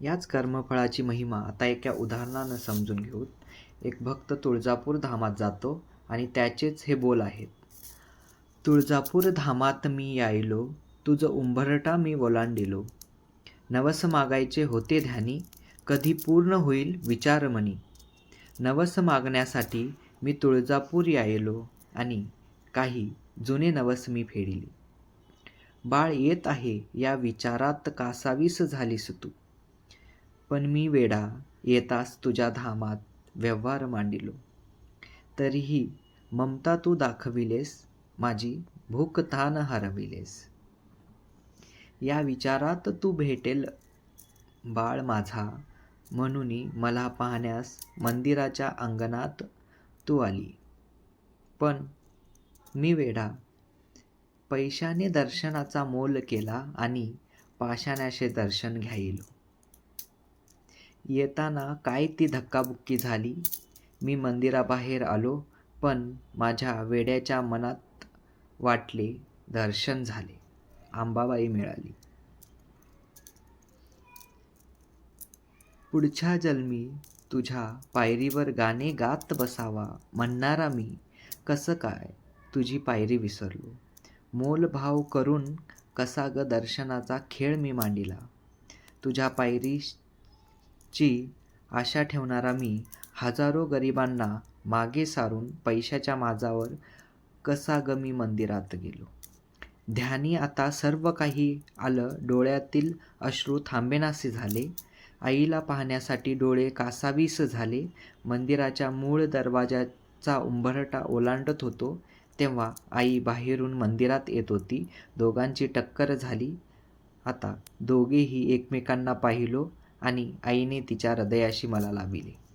याच कर्मफळाची महिमा आता एका उदाहरणानं समजून घेऊ. एक भक्त तुळजापूर धामात जातो आणि त्याचेच हे बोल आहेत. तुळजापूर धामात मी यायलो, तुझ उंबरठा मी ओलांडिलो. नवस मागायचे होते ध्यानी, कधी पूर्ण होईल विचार मनी. नवस मागण्यासाठी मी तुळजापूर यायलो आणि काही जुने नवस मी फेडिले. बाळ येत आहे या विचारात कासावीस झालीस तू. पण मी वेडा येतास तुझ्या धामात व्यवहार मांडिलो. तरीही ममता तू दाखविलेस, माझी भूक तान हरविलेस. या विचारात तू भेटेल बाळ माझा, म्हणून मला पाहण्यास मंदिराच्या अंगणात तू आली. पण मी वेडा पैशाने दर्शनाचा मोल केला आणि पाषाण्याचे दर्शन घ्यायलो. येताना काय ती धक्काबुक्की झाली, मी मंदिराबाहेर आलो, पण माझ्या वेड्याच्या मनात वाटले दर्शन झाले, अंबाबाई मिळाली. पुढच्या जन्मी तुझ्या पायरीवर गाणे गात बसावा म्हणणारा मी, कसं काय तुझी पायरी विसरलो. मोलभाव करून कसा ग दर्शनाचा खेळ मी मांडिला. तुझ्या पायरीची आशा ठेवणारा मी, हजारो गरिबांना मागे सारून पैशाच्या माझावर कसा ग मी मंदिरात गेलो. ध्यानी आता सर्व काही आलं, डोळ्यातील अश्रू थांबेनासे झाले. आईला पाहण्यासाठी डोळे कासावीस झाले. मंदिराच्या मूळ दरवाजाचा उंबरठा ओलांडत होतो, तेव्हा आई बाहेरून मंदिरात येत होती. दोघांची टक्कर झाली. आता दोघेही एकमेकांना पाहिलो आणि आईने तिच्या हृदयाशी मला लाविले.